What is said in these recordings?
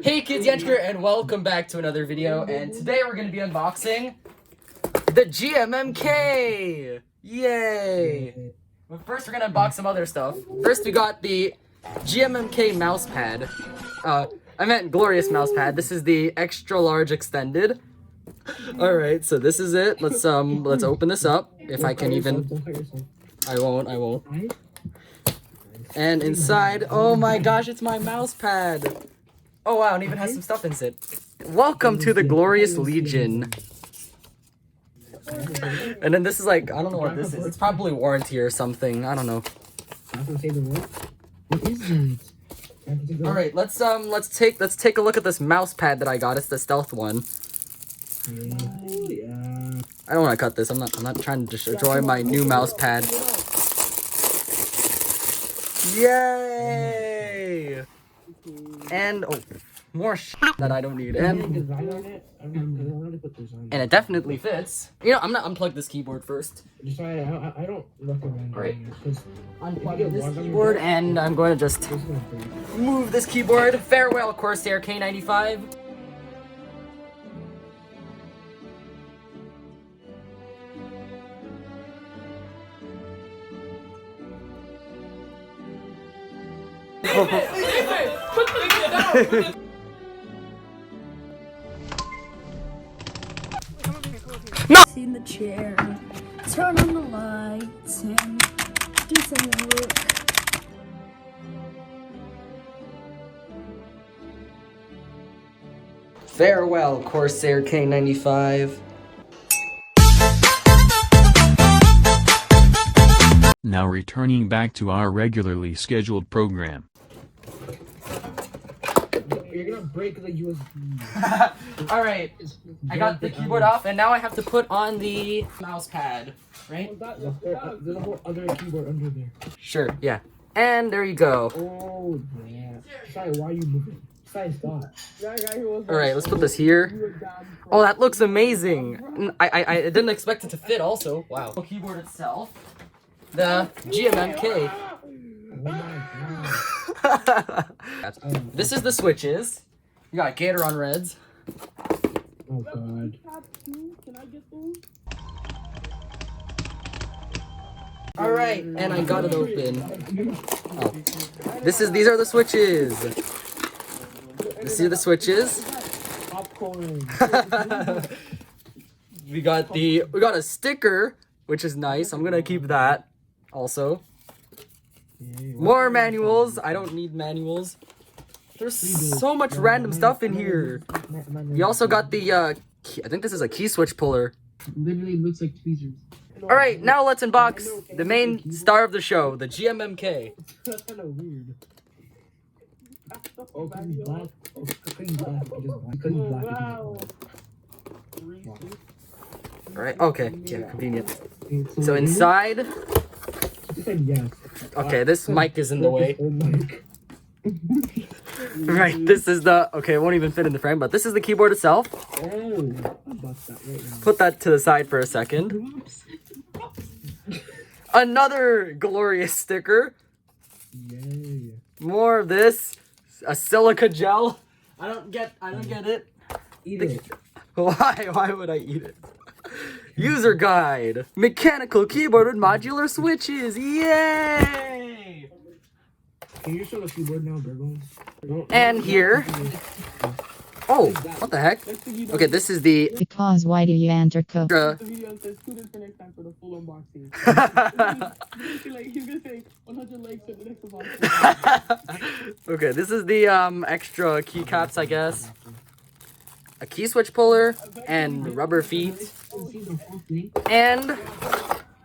Hey kids, Yanterko, and welcome back to another video. And today we're going to be unboxing the GMMK! Yay! But first we're going to unbox some other stuff. First we got the GMMK Mousepad. I meant Glorious Mousepad. This is the extra large extended. Alright, so this is it. Let's open this up. If I can even... I won't. And inside, oh my gosh, it's my mousepad! Oh wow, and even has some stuff in it. Welcome to the Glorious Legion. And then this is like, I don't know what this is. It's probably warranty or something. I don't know. What is that? Alright, let's take a look at this mousepad that I got. It's the stealth one. I don't want to cut this. I'm not trying to destroy my new mousepad. Yay! And oh, more shit that I don't need. And it definitely fits. You know, I'm gonna unplug this keyboard first. I don't recommend it. Right. Unplug this keyboard, and I'm going to just move this keyboard. Farewell, Corsair K95. No! In the chair, turn on the lights, and do some work. Farewell, Corsair K95. Now returning back to our regularly scheduled program. You're gonna break the USB. Alright, I got the keyboard off, and now I have to put on the mouse pad, right? There's a whole other keyboard under there. Sure, yeah. And there you go. Oh, yeah. Sorry, why are you moving? Sorry, stop. Alright, let's put this here. Oh, that looks amazing. I didn't expect it to fit also. Wow. The keyboard itself. The GMMK. This is the switches. You got Gateron Reds. Oh god. Alright, and I got it open. Oh. These are the switches. These are the switches. we got a sticker, which is nice. I'm gonna keep that also. More manuals. I don't need manuals. There's so much random stuff in here. We also got the I think this is a key switch puller. Literally looks like tweezers. Alright, now let's unbox the main star of the show, the GMMK. That's kind of weird. Oh, because he's black. Oh, because he's black. Because he's black. Alright, okay. Yeah, convenient. So inside... Okay, this mic is in the way. Right, this is the... Okay, it won't even fit in the frame, but this is the keyboard itself. Put that to the side for a second. Another glorious sticker. More of this. A silica gel. I don't get it. Eat it. Why would I eat it? User guide. Mechanical keyboard with modular switches. Yay! Can you show the keyboard now, Virgo? And here. Oh, what the heck? Okay, this is the... Because why do you Yanterko? Okay, this is the extra keycaps, I guess. A key switch puller and rubber feet. And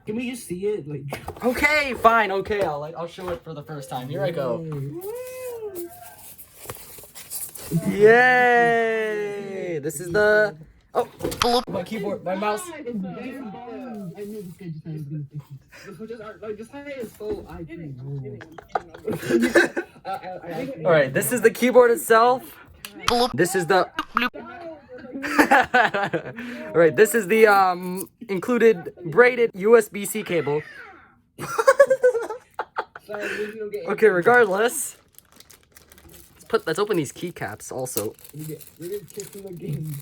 can we just see it? Like, okay, fine, okay, I'll show it for the first time. Here I go. Yay! This is the my keyboard, my mouse. I knew this guy just was gonna fix it. Just hide his soul. Alright, this is the keyboard itself. This is the Alright, this is the included braided USB-C cable. Okay, regardless, let's open these keycaps also. We're gonna kick in the game.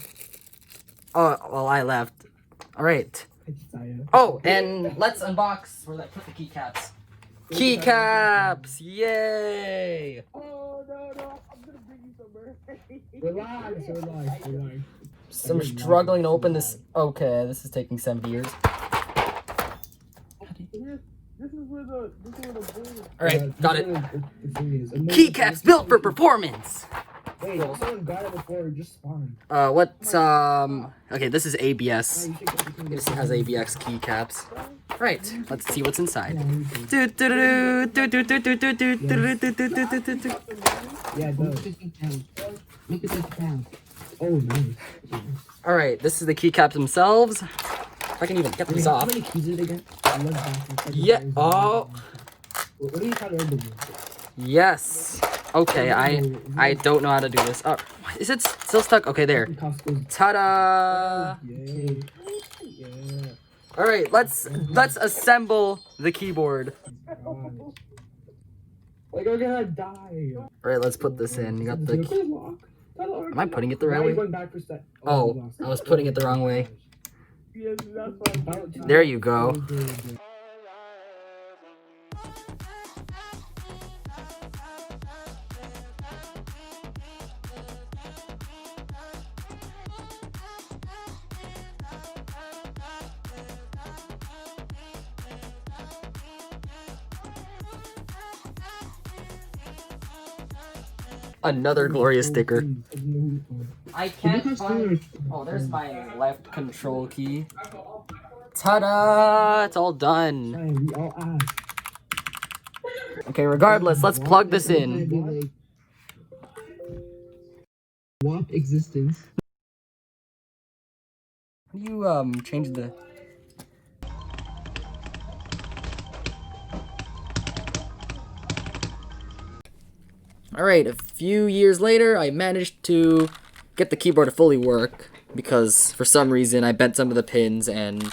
Oh, well, I left. All right. Oh, and let's unbox where I put the keycaps. Keycaps! Yay! Oh no, I'm gonna bring you somewhere. Relax. So I'm struggling to open this. Okay, this is taking 70 years. This is where the Alright, got it. Keycaps built for performance! Wait, someone got it before it just spawned. Okay, this is ABS. This has ABX keycaps. Right, let's see what's inside. Yeah, it does. Look at this pound. Oh, nice. Alright, this is the keycaps themselves. If I can even get these off. How many keys are they again? Yeah, oh. What are you trying to open? Yes. Okay, I don't know how to do this. Oh, is it still stuck? Okay, there. Ta-da! Yeah. All right, let's assemble the keyboard. Like I'm gonna die. All right, let's put this in. You got the. Am I putting it the right way? Oh, I was putting it the wrong way. There you go. Another glorious sticker. I can't find. Oh, there's my left control key. Ta-da! It's all done. Okay, regardless, let's plug this in. What existence? How do you change the? Alright, a few years later, I managed to get the keyboard to fully work because for some reason I bent some of the pins and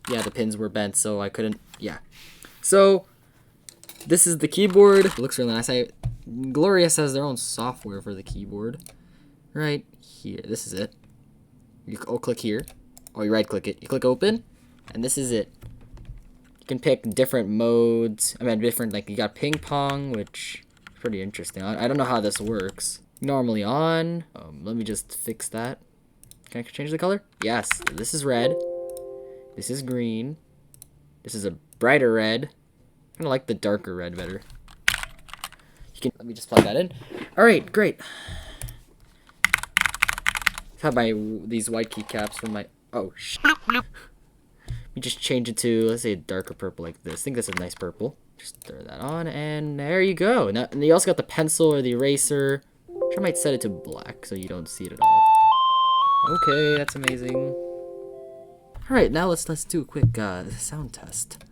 yeah, the pins were bent, so I couldn't, yeah. So, this is the keyboard. It looks really nice. Glorious has their own software for the keyboard. Right here, this is it. You click here, or you right click it. You click open, and this is it. You can pick different modes. I mean, different, like you got ping pong, which is pretty interesting. I don't know how this works. Normally on. Let me just fix that. Can I change the color? Yes. This is red. This is green. This is a brighter red. I kind of like the darker red better. You can, let me just plug that in. All right, great. I have these white keycaps from my, oh shit. Let me just change it to, let's say, a darker purple like this. I think this is a nice purple. Just throw that on, and there you go. Now, and you also got the pencil or the eraser, which I might set it to black so you don't see it at all. Okay, that's amazing. All right, now let's do a quick sound test.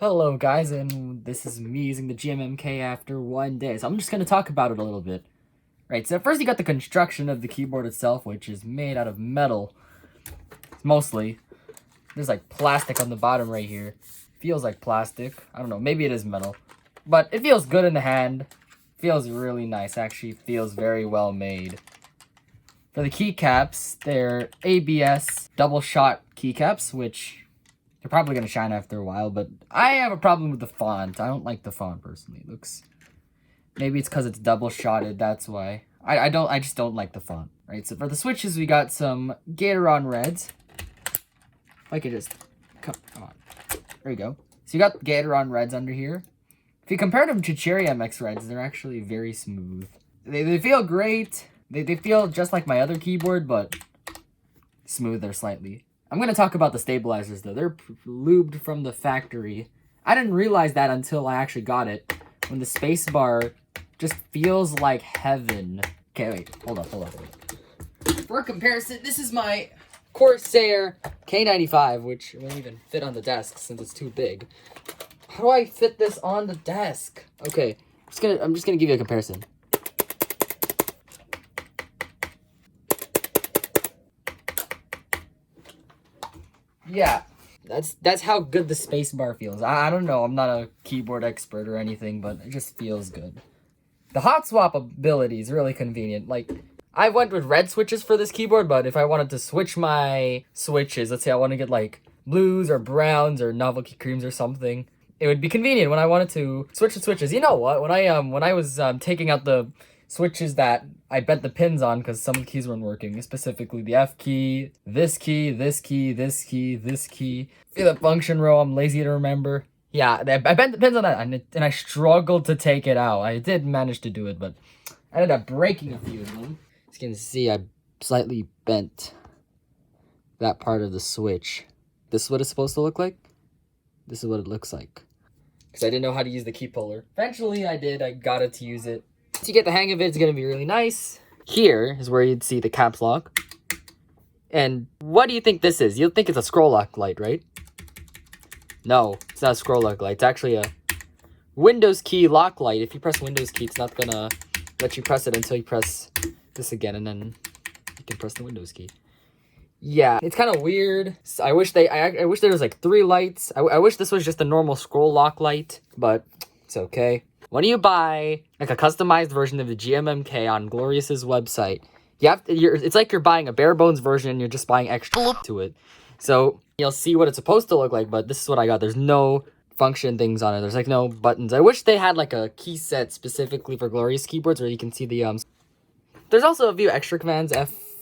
Hello guys, and this is me using the GMMK after one day. So I'm just going to talk about it a little bit. Right, so first you got the construction of the keyboard itself, which is made out of metal. Mostly. There's like plastic on the bottom right here. Feels like plastic. I don't know, maybe it is metal. But it feels good in the hand. Feels really nice, actually. Feels very well made. For the keycaps, they're ABS double-shot keycaps, which they're probably going to shine after a while, but I have a problem with the font. I don't like the font, personally. It looks... Maybe it's because it's double-shotted, that's why. I just don't like the font. Right, so for the switches, we got some Gateron Reds. If I could just... Come on. There you go. So you got Gateron Reds under here. If you compare them to Cherry MX Reds, they're actually very smooth. They feel great. They feel just like my other keyboard, but smoother slightly. I'm going to talk about the stabilizers, though. They're lubed from the factory. I didn't realize that until I actually got it. When the spacebar just feels like heaven. Okay, wait. Hold up. For comparison, this is my Corsair K95, which won't even fit on the desk since it's too big. How do I fit this on the desk? Okay, I'm just gonna give you a comparison. Yeah, that's how good the spacebar feels. I don't know, I'm not a keyboard expert or anything, but it just feels good. The hot swap ability is really convenient. Like, I went with red switches for this keyboard, but if I wanted to switch my switches, let's say I want to get like blues or browns or novelty creams or something, it would be convenient when I wanted to switch the switches. You know what? When I was taking out the switches that I bent the pins on because some of the keys weren't working, specifically the F key, this key, this key, this key, this key. See the function row? I'm lazy to remember. Yeah, I bent the pins on that, and I struggled to take it out. I did manage to do it, but I ended up breaking a few of them. As you can see, I slightly bent that part of the switch. This is what it's supposed to look like. This is what it looks like. Because I didn't know how to use the key puller. Eventually, I did. I got it to use it. Once you get the hang of it, it's going to be really nice. Here is where you'd see the caps lock. And what do you think this is? You'll think it's a scroll lock light, right? No, it's not a scroll lock light. It's actually a Windows key lock light. If you press Windows key, it's not going to let you press it until you press this again, and then you can press the Windows key. Yeah, it's kind of weird. I wish there was like 3 lights. I wish this was just a normal scroll lock light, but it's okay. When you buy like a customized version of the GMMK on Glorious's website, it's like you're buying a bare bones version and you're just buying extra to it. So you'll see what it's supposed to look like, but this is what I got. There's no function things on it. There's like no buttons. I wish they had like a key set specifically for Glorious keyboards where you can see the There's also a few extra commands.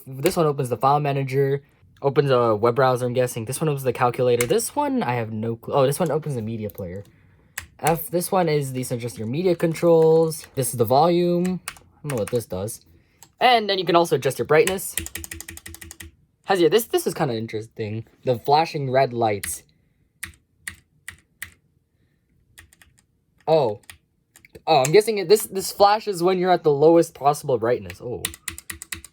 This one opens the file manager, opens a web browser, I'm guessing. This one opens the calculator. This one, I have no clue. Oh, this one opens the media player. This one is, these are just your media controls. This is the volume. I don't know what this does. And then you can also adjust your brightness. This is kind of interesting. The flashing red lights. Oh, I'm guessing this flashes when you're at the lowest possible brightness. Oh,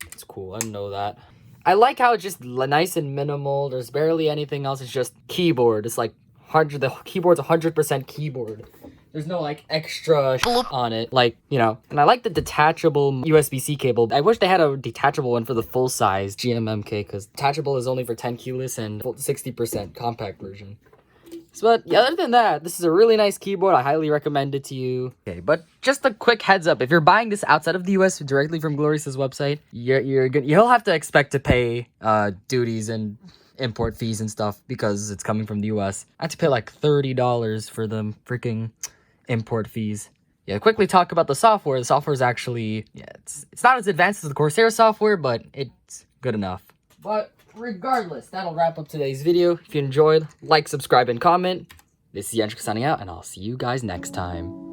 that's cool. I didn't know that. I like how it's just nice and minimal. There's barely anything else. It's just keyboard. It's like the keyboard's 100% keyboard. There's no like extra on it, like, you know. And I like the detachable USB-C cable. I wish they had a detachable one for the full size GMMK, because detachable is only for Tenkeyless and 60% compact version. But yeah, other than that, this is a really nice keyboard. I highly recommend it to you. Okay, but just a quick heads up: if you're buying this outside of the US directly from Glorious's website, you'll have to expect to pay duties and import fees and stuff because it's coming from the US. I had to pay like $30 for the freaking import fees. Yeah, quickly talk about the software. The software is actually, it's not as advanced as the Corsair software, but it's good enough. But regardless, that'll wrap up today's video. If you enjoyed, like, subscribe, and comment. This is Yanterko signing out, and I'll see you guys next time.